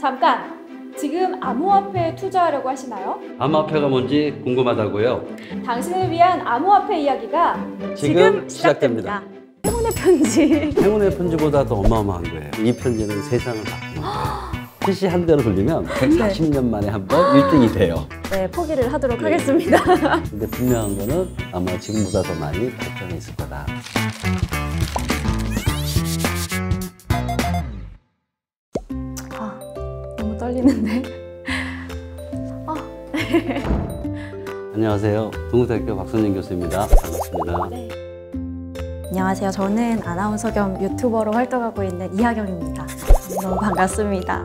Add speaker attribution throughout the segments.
Speaker 1: 잠깐! 지금 암호화폐에 투자하려고 하시나요?
Speaker 2: 암호화폐가 뭔지 궁금하다고요?
Speaker 1: 당신을 위한 암호화폐 이야기가
Speaker 2: 지금 시작됩니다.
Speaker 1: 행운의 편지.
Speaker 2: 행운의 편지보다 더 어마어마한 거예요. 이 편지는 세상을 바꾸는 거예요. PC 한 대로 돌리면 140년 만에 한 번 1등이 돼요.
Speaker 1: 네, 포기를 하도록 하겠습니다.
Speaker 2: 근데 분명한 거는 아마 지금보다 더 많이 발전이 있을 거다.
Speaker 1: 너무 떨리는데.
Speaker 2: 안녕하세요. 동국대학교 박선진 교수입니다. 반갑습니다.
Speaker 1: 네. 안녕하세요. 저는 아나운서 겸 유튜버로 활동하고 있는 이하경입니다. 너무 반갑습니다.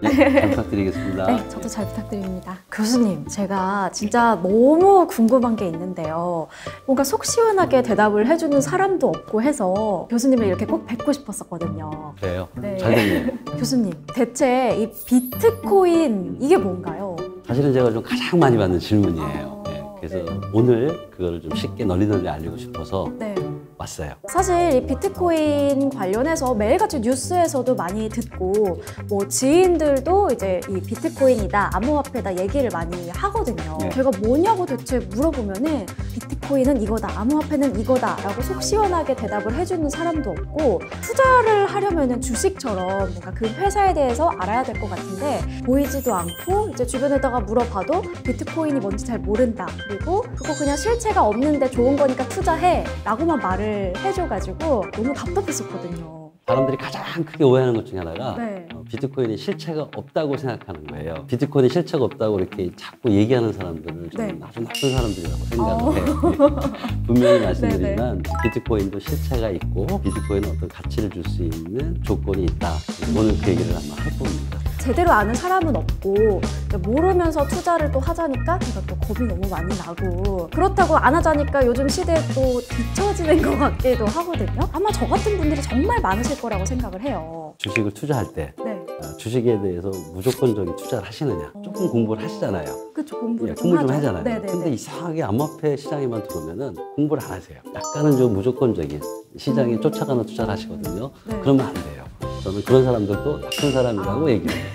Speaker 2: 네, 잘 부탁드리겠습니다.
Speaker 1: 네, 저도 잘 부탁드립니다. 교수님, 제가 진짜 너무 궁금한 게 있는데요. 뭔가 속 시원하게 대답을 해주는 사람도 없고 해서 교수님을 이렇게 꼭 뵙고 싶었었거든요.
Speaker 2: 그래요?
Speaker 1: 네.
Speaker 2: 잘 됐네요.
Speaker 1: 교수님, 대체 이 비트코인 이게 뭔가요?
Speaker 2: 사실은 제가 좀 가장 많이 받는 질문이에요. 네, 그래서
Speaker 1: 네.
Speaker 2: 오늘 그거를 좀 쉽게 널리 알리고 싶어서
Speaker 1: 네.
Speaker 2: 왔어요.
Speaker 1: 사실 이 비트코인 관련해서 매일같이 뉴스에서도 많이 듣고 뭐 지인들도 이제 이 비트코인이다, 암호화폐다 얘기를 많이 하거든요.
Speaker 2: 네.
Speaker 1: 제가 뭐냐고 대체 물어보면은 비트코인은 이거다, 암호화폐는 이거다 라고 속 시원하게 대답을 해주는 사람도 없고, 투자를 하려면은 주식처럼 뭔가 그 회사에 대해서 알아야 될 것 같은데 보이지도 않고, 이제 주변에다가 물어봐도 비트코인이 뭔지 잘 모른다, 그리고 그거 그냥 실체가 없는데 좋은 거니까 투자해 라고만 말을 해줘가지고 너무 답답했었거든요.
Speaker 2: 사람들이 가장 크게 오해하는 것 중에 하나가
Speaker 1: 네.
Speaker 2: 비트코인이 실체가 없다고 생각하는 거예요. 비트코인이 실체가 없다고 이렇게 자꾸 얘기하는 사람들을
Speaker 1: 네.
Speaker 2: 저는 아주 나쁜 사람들이라고 생각을 해요. 분명히 말씀드리지만 비트코인도 실체가 있고 비트코인은 어떤 가치를 줄 수 있는 조건이 있다. 오늘 그 얘기를 아마 할 겁니다.
Speaker 1: 제대로 아는 사람은 없고 모르면서 투자를 또 하자니까 제가 또 겁이 너무 많이 나고, 그렇다고 안 하자니까 요즘 시대에 또 뒤처지는 것 같기도 하거든요. 아마 저 같은 분들이 정말 많으실 거라고 생각을 해요.
Speaker 2: 주식을 투자할 때
Speaker 1: 네.
Speaker 2: 주식에 대해서 무조건적인 투자를 하시느냐, 조금 공부를 하시잖아요.
Speaker 1: 그쵸, 공부를
Speaker 2: 공부 좀
Speaker 1: 하죠.
Speaker 2: 하잖아요.
Speaker 1: 네네네.
Speaker 2: 근데 이상하게 암호화폐 시장에만 들어오면은 공부를 안 하세요. 약간은 좀 무조건적인 시장에 쫓아가는 투자를 하시거든요.
Speaker 1: 네.
Speaker 2: 그러면 안 돼요. 저는 그런 사람들도 나쁜 사람이라고 얘기해요.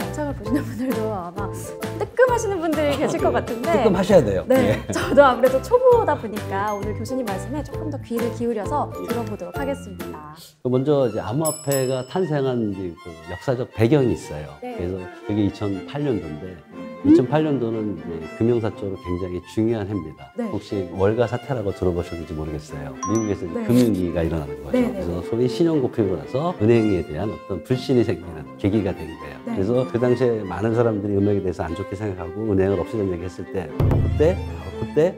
Speaker 1: 영상을 보시는 분들도 아마 뜨끔하시는 분들이 계실 것 같은데,
Speaker 2: 뜨끔하셔야 돼요.
Speaker 1: 네, 저도 아무래도 초보다 보니까 오늘 교수님 말씀에 조금 더 귀를 기울여서 들어보도록 하겠습니다.
Speaker 2: 먼저 이제 암호화폐가 탄생한 이제 그 역사적 배경이 있어요.
Speaker 1: 네.
Speaker 2: 그래서 그게 2008년도인데 2008년도는 이제 금융사적으로 굉장히 중요한 해입니다.
Speaker 1: 네.
Speaker 2: 혹시 월가 사태라고 들어보셨는지 모르겠어요. 미국에서 이제
Speaker 1: 네.
Speaker 2: 금융위기가 일어나는 거죠.
Speaker 1: 네, 네,
Speaker 2: 그래서 소위 신용고필로 나서 은행에 대한 어떤 불신이 생기는 계기가 된 거예요.
Speaker 1: 네.
Speaker 2: 그래서 그 당시에 많은 사람들이 은행에 대해서 안 좋게 생각하고 은행을 없애는 얘기 했을 때 그때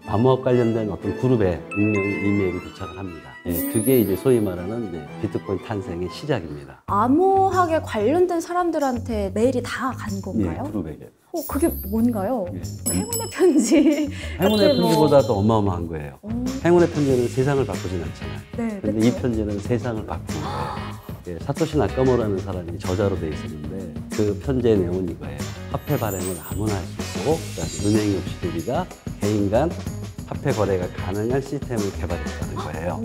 Speaker 2: 암호화 관련된 어떤 그룹에 이메일이 도착을 합니다. 예, 그게 이제 소위 말하는 이제 비트코인 탄생의 시작입니다.
Speaker 1: 암호학에 관련된 사람들한테 메일이 다 간 건가요?
Speaker 2: 예, 그룹에게.
Speaker 1: 그게 뭔가요?
Speaker 2: 예.
Speaker 1: 행운의 편지.
Speaker 2: 행운의
Speaker 1: 같은
Speaker 2: 편지보다 더 어마어마한 거예요.
Speaker 1: 오.
Speaker 2: 행운의 편지는 세상을 바꾸진 않잖아요.
Speaker 1: 네,
Speaker 2: 근데
Speaker 1: 그쵸.
Speaker 2: 이 편지는 세상을 바꾸는 거예요. 예, 사토시 나카모라는 사람이 저자로 돼 있었는데 그 편지의 내용은 이거예요. 화폐 발행을 아무나 할 수 있고, 그다음에 은행이 없이 우리가 개인 간 화폐 거래가 가능한 시스템을 개발했다는 거예요.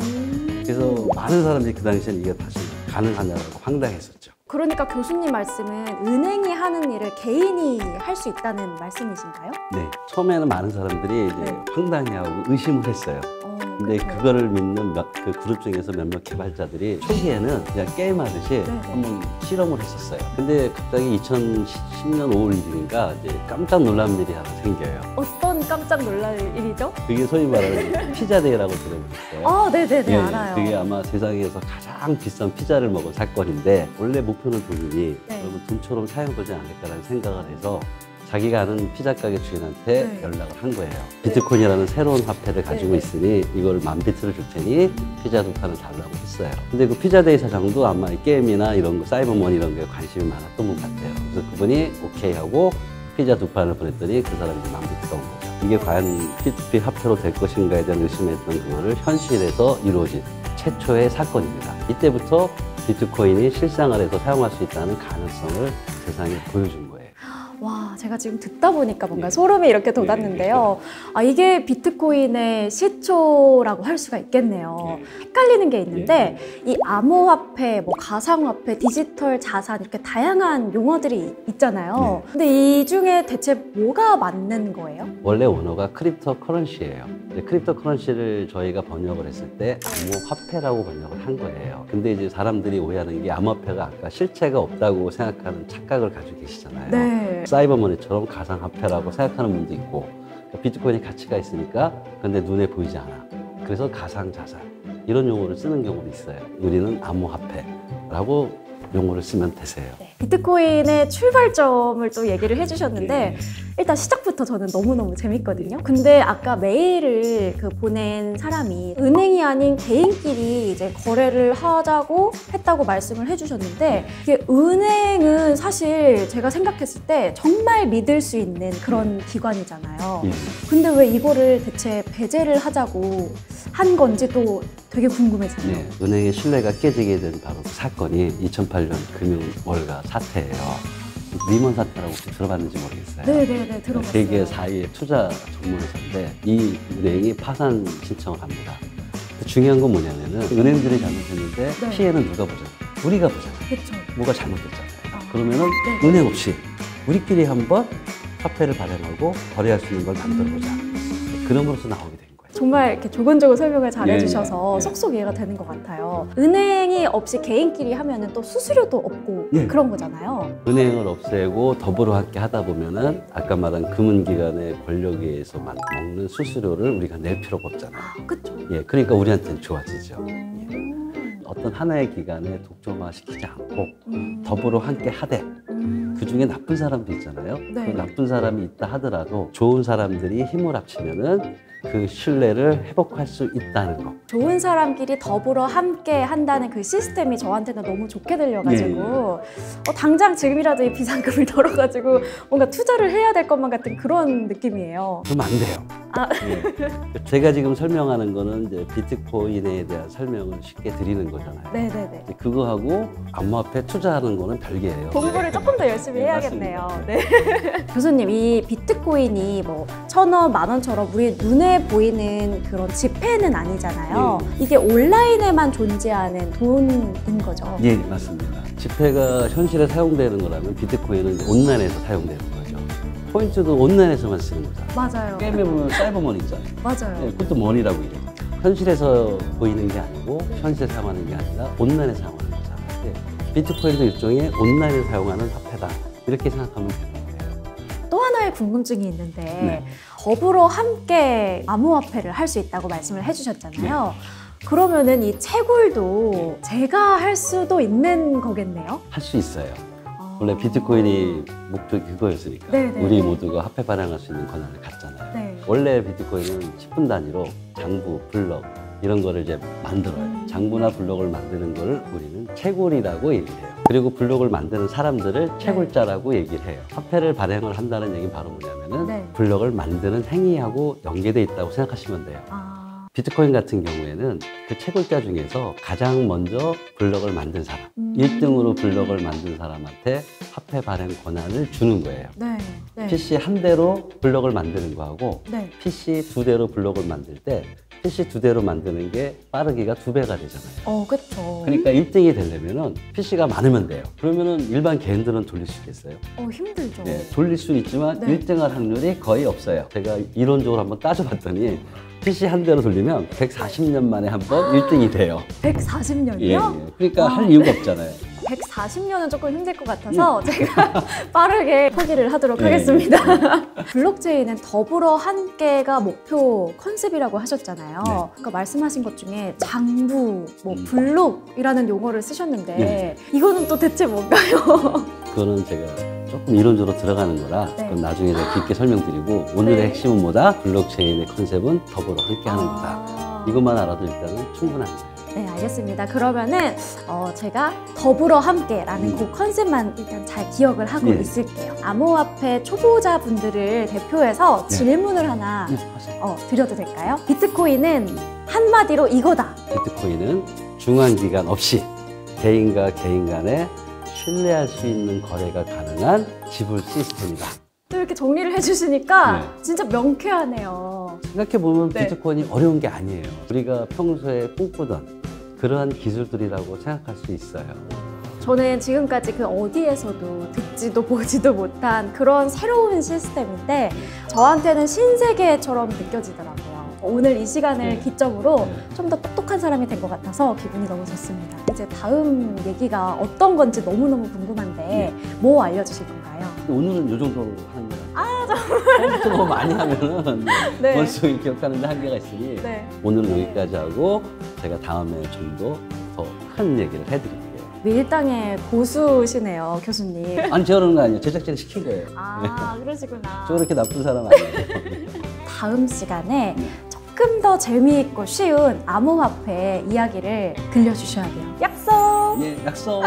Speaker 2: 그래서 많은 사람들이 그 당시에는 이게 다시 가능하냐고 황당했었죠.
Speaker 1: 그러니까 교수님 말씀은 은행이 하는 일을 개인이 할 수 있다는 말씀이신가요?
Speaker 2: 네, 처음에는 많은 사람들이 이제
Speaker 1: 네.
Speaker 2: 황당해하고 의심을 했어요. 근데
Speaker 1: 그쵸.
Speaker 2: 그거를 믿는 그 그룹 중에서 몇몇 개발자들이 초기에는 그냥 게임하듯이 한번 실험을 했었어요. 근데 갑자기 2010년 5월 1일인가 이제 깜짝 놀란 일이 하나 생겨요.
Speaker 1: 어떤 깜짝 놀랄 일이죠?
Speaker 2: 그게 소위 말하는 피자데이라고 들어보셨어요?
Speaker 1: 네네네,
Speaker 2: 예,
Speaker 1: 알아요.
Speaker 2: 그게 아마 세상에서 가장 비싼 피자를 먹은 사건인데, 원래 목표는 돈이니
Speaker 1: 네.
Speaker 2: 그러면 돈처럼 사용되지 않을까라는 생각을 해서 자기가 아는 피자 가게 주인한테
Speaker 1: 네.
Speaker 2: 연락을 한 거예요. 비트코인이라는 새로운 화폐를 가지고
Speaker 1: 네.
Speaker 2: 있으니 이걸 10,000비트를 줄 테니 피자 2판을 달라고 했어요. 근데 그 피자데이 사장도 아마 이 게임이나 이런 거, 사이버머니 이런 거에 관심이 많았던 것 같아요. 그래서 그분이 오케이 하고 피자 2판을 보냈더니 그 사람이 10,000비트가 온 거죠. 이게 과연 P2P 화폐로 될 것인가에 대한 의심했던 그거를 현실에서 이루어진 최초의 사건입니다. 이때부터 비트코인이 실생활에서 사용할 수 있다는 가능성을 세상에 보여준 거예요.
Speaker 1: 와, 제가 지금 듣다 보니까 뭔가
Speaker 2: 예.
Speaker 1: 소름이 이렇게 돋았는데요. 아, 이게 비트코인의 시초라고 할 수가 있겠네요. 헷갈리는 게 있는데 이 암호화폐, 뭐 가상화폐, 디지털 자산 이렇게 다양한 용어들이 있잖아요. 근데 이 중에 대체 뭐가 맞는 거예요?
Speaker 2: 원래 원어가 크립토 커런시예요. 크립토 커런시를 저희가 번역을 했을 때 암호화폐라고 번역을 한 거예요. 근데 이제 사람들이 오해하는 게 암호화폐가 아까 실체가 없다고 생각하는 착각을 가지고 계시잖아요.
Speaker 1: 네.
Speaker 2: 사이버머니처럼 가상화폐라고 생각하는 분도 있고 비트코인이 가치가 있으니까 근데 눈에 보이지 않아. 그래서 가상자산 이런 용어를 쓰는 경우도 있어요. 우리는 암호화폐라고 용어를 쓰면 되세요.
Speaker 1: 네. 비트코인의 출발점을 또 얘기를 해주셨는데 일단 시작부터 저는 너무너무 재밌거든요. 근데 아까 메일을 보낸 사람이 은행이 아닌 개인끼리 이제 거래를 하자고 했다고 말씀을 해주셨는데 이게 은행은 사실 제가 생각했을 때 정말 믿을 수 있는 그런 기관이잖아요. 근데 왜 이거를 대체 배제를 하자고 한 건지 또 되게 궁금해지네요.
Speaker 2: 네, 은행의 신뢰가 깨지게 된 바로 그 사건이 2008년 금융 월가 사태예요. 리먼 사태라고 혹시 들어봤는지 모르겠어요.
Speaker 1: 네네네, 들어봤어요.
Speaker 2: 세계 4위의 투자 전문회사인데 이 은행이 파산 신청을 합니다. 중요한 건 뭐냐면은 은행들이 잘못했는데
Speaker 1: 네.
Speaker 2: 피해는 누가 보잖아요? 우리가 보잖아요.
Speaker 1: 그렇죠.
Speaker 2: 뭐가 잘못됐잖아요.
Speaker 1: 아,
Speaker 2: 그러면은
Speaker 1: 네.
Speaker 2: 은행 없이 우리끼리 한번 화폐를 발행하고 거래할 수 있는 걸 만들어보자. 그럼으로써 나오게 된 거예요.
Speaker 1: 정말 이렇게 조근조근 설명을 잘
Speaker 2: 예,
Speaker 1: 해주셔서
Speaker 2: 예.
Speaker 1: 속속 이해가 되는 것 같아요. 은행이 없이 개인끼리 하면은 또 수수료도 없고
Speaker 2: 예.
Speaker 1: 그런 거잖아요.
Speaker 2: 은행을 없애고 더불어 함께 하다 보면은 아까 말한 금융기관의 권력에 의해서 먹는 수수료를 우리가 낼 필요가 없잖아요.
Speaker 1: 아, 그쵸.
Speaker 2: 예, 그러니까 우리한테는 좋아지죠. 어떤 하나의 기관에 독점화시키지 않고 더불어 함께 하되 그 중에 나쁜 사람도 있잖아요.
Speaker 1: 네.
Speaker 2: 그 나쁜 사람이 있다 하더라도 좋은 사람들이 힘을 합치면은 그 신뢰를 회복할 수 있다는 거.
Speaker 1: 좋은 사람끼리 더불어 함께 한다는 그 시스템이 저한테는 너무 좋게 들려가지고 당장 지금이라도 이 비상금을 덜어가지고 뭔가 투자를 해야 될 것만 같은 그런 느낌이에요.
Speaker 2: 그러면 안 돼요.
Speaker 1: 아.
Speaker 2: 예. 제가 지금 설명하는 거는 이제 비트코인에 대한 설명을 쉽게 드리는 거잖아요.
Speaker 1: 네네네.
Speaker 2: 그거하고 암호화폐 투자하는 거는 별개예요.
Speaker 1: 공부를 조금 더 열심히
Speaker 2: 네,
Speaker 1: 해야겠네요. 네. 교수님, 이 비트코인이 뭐 1,000원, 10,000원처럼 우리 눈에 보이는 그런 지폐는 아니잖아요. 이게 온라인에만 존재하는 돈인 거죠.
Speaker 2: 예, 맞습니다. 지폐가 현실에 사용되는 거라면 비트코인은 이제 온라인에서 사용되는 거죠. 포인트도 온라인에서만 쓰는 거잖아요.
Speaker 1: 맞아요.
Speaker 2: 게임에 보면 사이버머니 있잖아요.
Speaker 1: 맞아요.
Speaker 2: 예, 그것도 머니라고 이래요. 현실에서 보이는 게 아니고 현실에 사용하는 게 아니라 온라인에 사용하는 거잖아요. 예, 비트코인도 일종의 온라인에 사용하는 화폐다. 이렇게 생각하면 되는 거예요.
Speaker 1: 또 하나의 궁금증이 있는데
Speaker 2: 네.
Speaker 1: 더불어 함께 암호화폐를 할 수 있다고 말씀을 해주셨잖아요. 그러면은 이 채굴도 제가 할 수도 있는 거겠네요?
Speaker 2: 할 수 있어요. 원래 비트코인이 목적이 그거였으니까
Speaker 1: 네네.
Speaker 2: 우리 모두가 화폐 발행할 수 있는 권한을 갖잖아요.
Speaker 1: 네.
Speaker 2: 원래 비트코인은 10분 단위로 장부, 블럭 이런 거를 이제 만들어요. 장부나 블럭을 만드는 거를 우리는 채굴이라고 얘기를 해요. 그리고 블럭을 만드는 사람들을 채굴자라고 얘기를 해요. 화폐를 발행을 한다는 얘기는 바로 뭐냐면은
Speaker 1: 네.
Speaker 2: 블럭을 만드는 행위하고 연계돼 있다고 생각하시면 돼요.
Speaker 1: 아,
Speaker 2: 비트코인 같은 경우에는 그 채굴자 중에서 가장 먼저 블럭을 만든 사람, 1등으로 블럭을 만든 사람한테 화폐 발행 권한을 주는 거예요.
Speaker 1: 네. 네.
Speaker 2: PC 한 대로 블럭을 만드는 거하고
Speaker 1: 네.
Speaker 2: PC 두 대로 블럭을 만들 때 PC 두 대로 만드는 게 빠르기가 2배가 되잖아요.
Speaker 1: 그쵸.
Speaker 2: 그러니까 1등이 되려면은 PC가 많으면 돼요. 그러면은 일반 개인들은 돌릴 수 있겠어요?
Speaker 1: 힘들죠.
Speaker 2: 네, 돌릴 수는 있지만
Speaker 1: 네.
Speaker 2: 1등 할 확률이 거의 없어요. 제가 이론적으로 한번 따져봤더니 PC 한 대로 돌리면 140년 만에 한 번 1등이 돼요.
Speaker 1: 140년이요?
Speaker 2: 예, 예. 그러니까 할 이유가 없잖아요.
Speaker 1: 140년은 조금 힘들 것 같아서 제가 빠르게 포기를 하도록
Speaker 2: 예,
Speaker 1: 하겠습니다. 블록체인은 더불어 함께가 목표 컨셉이라고 하셨잖아요.
Speaker 2: 네.
Speaker 1: 아까 말씀하신 것 중에 장부, 뭐 블록이라는 용어를 쓰셨는데
Speaker 2: 네.
Speaker 1: 이거는 또 대체 뭔가요?
Speaker 2: 그거는 제가 조금 이론적으로 들어가는 거라
Speaker 1: 네.
Speaker 2: 그럼 나중에 제가 깊게 설명드리고 오늘의
Speaker 1: 네.
Speaker 2: 핵심은 뭐다? 블록체인의 컨셉은 더불어 함께 하는 거다.
Speaker 1: 아.
Speaker 2: 이것만 알아도 일단은 충분한 거예요.
Speaker 1: 네, 알겠습니다. 그러면은 제가 더불어 함께라는 그 컨셉만 일단 잘 기억을 하고
Speaker 2: 네.
Speaker 1: 있을게요. 암호화폐 초보자분들을 대표해서
Speaker 2: 네.
Speaker 1: 질문을 하나
Speaker 2: 하세요.
Speaker 1: 드려도 될까요? 비트코인은 한마디로 이거다.
Speaker 2: 비트코인은 중앙기관 없이 개인과 개인 간의 신뢰할 수 있는 거래가 가능한 지불 시스템이다.
Speaker 1: 또 이렇게 정리를 해주시니까
Speaker 2: 네.
Speaker 1: 진짜 명쾌하네요.
Speaker 2: 생각해보면
Speaker 1: 네.
Speaker 2: 비트코인이 어려운 게 아니에요. 우리가 평소에 꿈꾸던 그러한 기술들이라고 생각할 수 있어요.
Speaker 1: 저는 지금까지 그 어디에서도 듣지도 보지도 못한 그런 새로운 시스템인데 저한테는 신세계처럼 느껴지더라고요. 오늘 이 시간을
Speaker 2: 네.
Speaker 1: 기점으로
Speaker 2: 네.
Speaker 1: 좀 더 똑똑한 사람이 된 것 같아서 기분이 너무 좋습니다. 이제 다음 얘기가 어떤 건지 너무너무 궁금한데 뭐 알려주실 건가요?
Speaker 2: 오늘은 이 정도로 하는 거예요. 처음부터 너무 많이 하면은
Speaker 1: 네.
Speaker 2: 머릿속에 기억하는데 한계가 있으니
Speaker 1: 네.
Speaker 2: 오늘은 여기까지 하고 제가 다음에 좀 더 큰 얘기를 해드릴게요.
Speaker 1: 밀당의 고수시네요, 교수님.
Speaker 2: 아니 제가 그러는 거 아니에요. 제작진이 시킨 거예요.
Speaker 1: 아, 그러시구나.
Speaker 2: 저 그렇게 나쁜 사람 아니에요.
Speaker 1: 다음 시간에 조금 더 재미있고 쉬운 암호화폐 이야기를 들려주셔야 돼요. 약속!
Speaker 2: 예, 약속.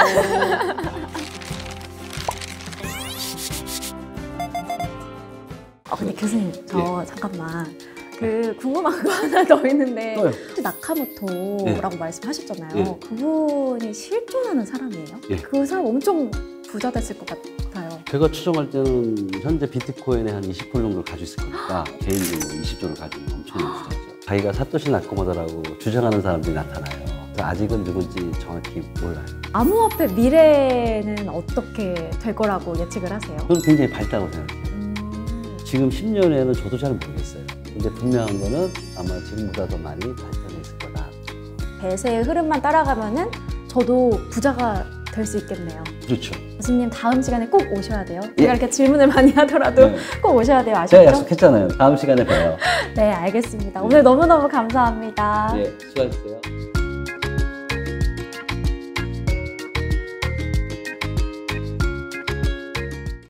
Speaker 1: 근데 교수님, 저 잠깐만. 그 궁금한 거 하나 더 있는데
Speaker 2: 또요.
Speaker 1: 혹시 나카모토라고 말씀하셨잖아요.
Speaker 2: 예.
Speaker 1: 그분이 실존하는 사람이에요?
Speaker 2: 예.
Speaker 1: 그 사람 엄청 부자 됐을 것 같아요.
Speaker 2: 제가 추정할 때는 현재 비트코인의 한 20% 정도를 가지고 있을 거니까 개인적으로 20조를 가지고 엄청난 부자죠. 자기가 사토시 나카모토라고 주장하는 사람들이 나타나요. 그래서 아직은 누군지 정확히 몰라요.
Speaker 1: 암호화폐 미래는 어떻게 될 거라고 예측을 하세요?
Speaker 2: 저는 굉장히 밝다고 생각해요. 지금 10년 후에는 저도 잘 모르겠어요. 근데 분명한 거는 아마 지금보다 더 많이 발전해 있을 거다.
Speaker 1: 대세의 흐름만 따라가면은 저도 부자가 될 수 있겠네요.
Speaker 2: 그렇죠.
Speaker 1: 교수님 다음 시간에 꼭 오셔야 돼요.
Speaker 2: 예.
Speaker 1: 제가 이렇게 질문을 많이 하더라도
Speaker 2: 네.
Speaker 1: 꼭 오셔야 돼요. 아시죠?
Speaker 2: 제가 약속했잖아요. 다음 시간에 봬요.
Speaker 1: 네, 알겠습니다. 오늘 너무너무 감사합니다.
Speaker 2: 예, 수고하셨어요.